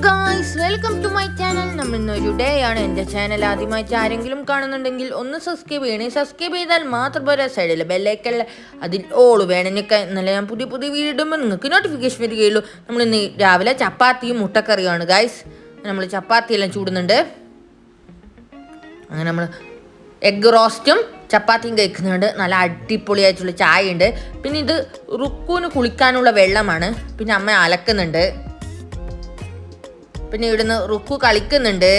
Guys, welcome to my channel. നമ്മൾ ഇന്നൊരു day ആണ്. എൻ്റെ ചാനൽ ആദ്യമായിട്ട് ആരെങ്കിലും കാണുന്നുണ്ടെങ്കിൽ ഒന്ന് സബ്സ്ക്രൈബ് ചെയ്യണേ. സബ്സ്ക്രൈബ് ചെയ്താൽ മാത്രം പോരാ, സൈഡിൽ ബെല്ലൈക്കല്ല അതിൽ ഓള് വേണമെന്നൊക്കെ. ഇന്നലെ ഞാൻ പുതിയ വീഡിയോ ഇടുമ്പോൾ നിങ്ങൾക്ക് നോട്ടിഫിക്കേഷൻ വരികയുള്ളൂ. നമ്മളിന്ന് രാവിലെ ചപ്പാത്തിയും മുട്ടക്കറിയാണ് ഗായ്സ്. നമ്മൾ ചപ്പാത്തിയെല്ലാം ചൂടുന്നുണ്ട്. അങ്ങനെ നമ്മൾ എഗ് റോസ്റ്റും ചപ്പാത്തിയും കഴിക്കുന്നുണ്ട്. നല്ല അടിപൊളിയായിട്ടുള്ള ചായ ഉണ്ട്. പിന്നെ ഇത് റുക്കൂന് കുളിക്കാനുള്ള വെള്ളമാണ്. പിന്നെ അമ്മ അലക്കുന്നുണ്ട്. പിന്നെ ഇവിടുന്ന് റുക്കു കളിക്കുന്നുണ്ട്.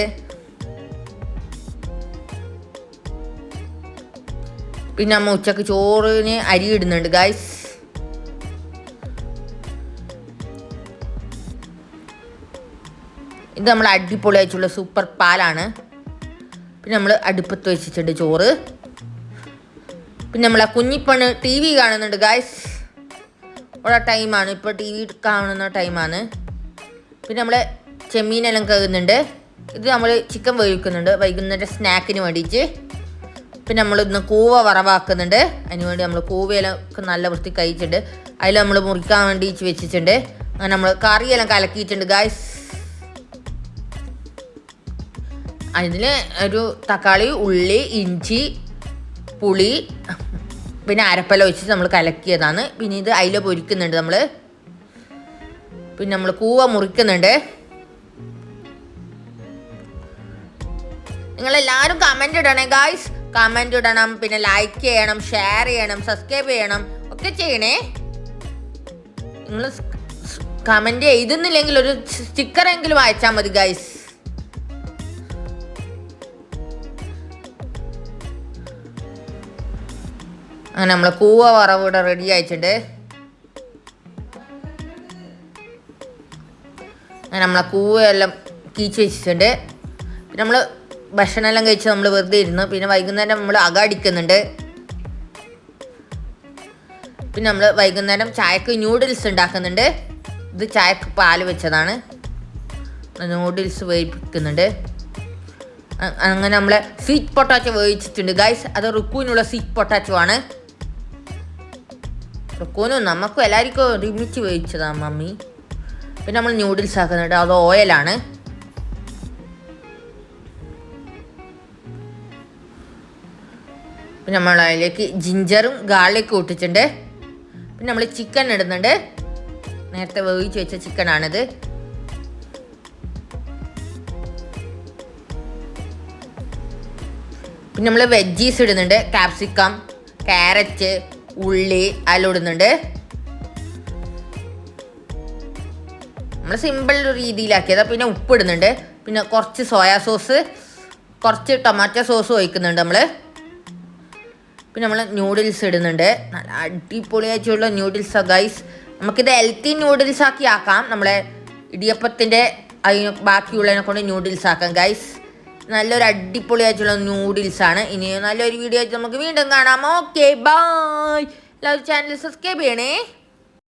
പിന്നെ അമ്മ ഉച്ചക്ക് ചോറിന് അരി ഇടുന്നുണ്ട് ഗായ്സ്. ഇത് നമ്മൾ അടിപൊളിയായിട്ടുള്ള സൂപ്പർ പാലാണ്. പിന്നെ നമ്മൾ അടുപ്പത്ത് വെച്ചിട്ടുണ്ട് ചോറ്. പിന്നെ നമ്മളെ കുഞ്ഞിപ്പണ് ടി വി കാണുന്നുണ്ട് ഗായ്സ്. ഉള്ള ടൈമാണ്, ഇപ്പോൾ ടി വി കാണുന്ന ടൈമാണ്. പിന്നെ നമ്മൾ ചെമ്മീനെല്ലാം കഴുകുന്നുണ്ട്. ഇത് നമ്മൾ ചിക്കൻ വേവിക്കുന്നുണ്ട് വൈകുന്നേരം സ്നാക്കിന് വേണ്ടിയിട്ട്. പിന്നെ നമ്മൾ ഇന്ന് കൂവ വറവാക്കുന്നുണ്ട്. അതിന് വേണ്ടി നമ്മൾ കൂവയെല്ലാം നല്ല വൃത്തി കഴിച്ചിട്ടുണ്ട്. അതിൽ നമ്മൾ മുറിക്കാൻ വേണ്ടി വെച്ചിട്ടുണ്ട്. അങ്ങനെ നമ്മൾ കറിയെല്ലാം കലക്കിയിട്ടുണ്ട് ഗായ്സ്. അതിൽ ഒരു തക്കാളി, ഉള്ളി, ഇഞ്ചി, പുളി, പിന്നെ അരപ്പല വെച്ചിട്ട് നമ്മൾ കലക്കിയതാണ്. പിന്നെ ഇത് അതിൽ പൊരിക്കുന്നുണ്ട് നമ്മൾ. പിന്നെ നമ്മൾ കൂവ മുറിക്കുന്നുണ്ട്. നിങ്ങളെല്ലാവരും കമൻറ്റ് ഇടണേ ഗായ്സ്. കമൻറ്റ് ഇടണം, പിന്നെ ലൈക്ക് ചെയ്യണം, ഷെയർ ചെയ്യണം, സബ്സ്ക്രൈബ് ചെയ്യണം, ഒക്കെ ചെയ്യണേ. നിങ്ങൾ കമൻറ്റ് എഴുതുന്നില്ലെങ്കിൽ ഒരു സ്റ്റിക്കറെങ്കിലും അയച്ചാൽ മതി ഗായ്സ്. അങ്ങനെ നമ്മൾ കൂവ വറവ് ഇവിടെ റെഡി ആയിട്ടുണ്ട്. അങ്ങനെ നമ്മളെ കൂവയെല്ലാം കീച്ച് വെച്ചിട്ടുണ്ട്. പിന്നെ നമ്മൾ ഭക്ഷണമെല്ലാം കഴിച്ച് നമ്മൾ വെറുതെ ഇരുന്നു. പിന്നെ വൈകുന്നേരം നമ്മൾ അടിക്കുന്നുണ്ട്. പിന്നെ നമ്മൾ വൈകുന്നേരം ചായക്ക് ന്യൂഡിൽസ് ഉണ്ടാക്കുന്നുണ്ട്. ഇത് ചായക്ക് പാല് വെച്ചതാണ്. ന്യൂഡിൽസ് വേവിക്കുന്നുണ്ട്. അങ്ങനെ നമ്മളെ സ്വീറ്റ് പൊട്ടാറ്റോ വേവിച്ചിട്ടുണ്ട് ഗൈസ്. അത് റുക്കുവിനുള്ള സ്വീറ്റ് പൊട്ടാറ്റോ ആണ്. റുക്കുവിനും നമുക്കും എല്ലാവർക്കും ഒരുമിച്ച് വേവിച്ചതാണ് മമ്മി. പിന്നെ നമ്മൾ ന്യൂഡിൽസ് ആക്കുന്നുണ്ട്. അത് ഓയിലാണ്. പിന്നെ നമ്മൾ അതിലേക്ക് ജിഞ്ചറും ഗാർലിക്കും ഇട്ടിട്ടുണ്ട്. പിന്നെ നമ്മൾ ചിക്കൻ ഇടുന്നുണ്ട്. നേരത്തെ വേവിച്ച് വെച്ച ചിക്കനാണിത്. പിന്നെ നമ്മൾ വെജീസ് ഇടുന്നുണ്ട്. ക്യാപ്സിക്കം, ക്യാരറ്റ്, ഉള്ളി അതെല്ലാം ഇടുന്നുണ്ട്. നമ്മൾ സിമ്പിൾ രീതിയിലാക്കിയതാണ്. പിന്നെ ഉപ്പ് ഇടുന്നുണ്ട്. പിന്നെ കുറച്ച് സോയാ സോസ്, കുറച്ച് ടൊമാറ്റോ സോസ് ഒഴിക്കുന്നുണ്ട് നമ്മൾ. പിന്നെ നമ്മൾ ന്യൂഡിൽസ് ഇടുന്നുണ്ട്. നല്ല അടിപൊളിയായിട്ടുള്ള ന്യൂഡിൽസാ ഗൈസ്. നമുക്കിത് ഹെൽത്തി ന്യൂഡിൽസ് ആക്കാം. നമ്മളെ ഇടിയപ്പത്തിൻ്റെ അതിന് ബാക്കിയുള്ളതിനെ കൊണ്ട് ന്യൂഡിൽസ് ആക്കാം ഗൈസ്. നല്ലൊരു അടിപൊളിയായിട്ടുള്ള നൂഡിൽസാണ്. ഇനി നല്ലൊരു വീഡിയോ ആയിട്ട് നമുക്ക് വീണ്ടും കാണാം. Okay bye. എല്ലാവരും ചാനൽ സബ്സ്ക്രൈബ് ചെയ്യണേ.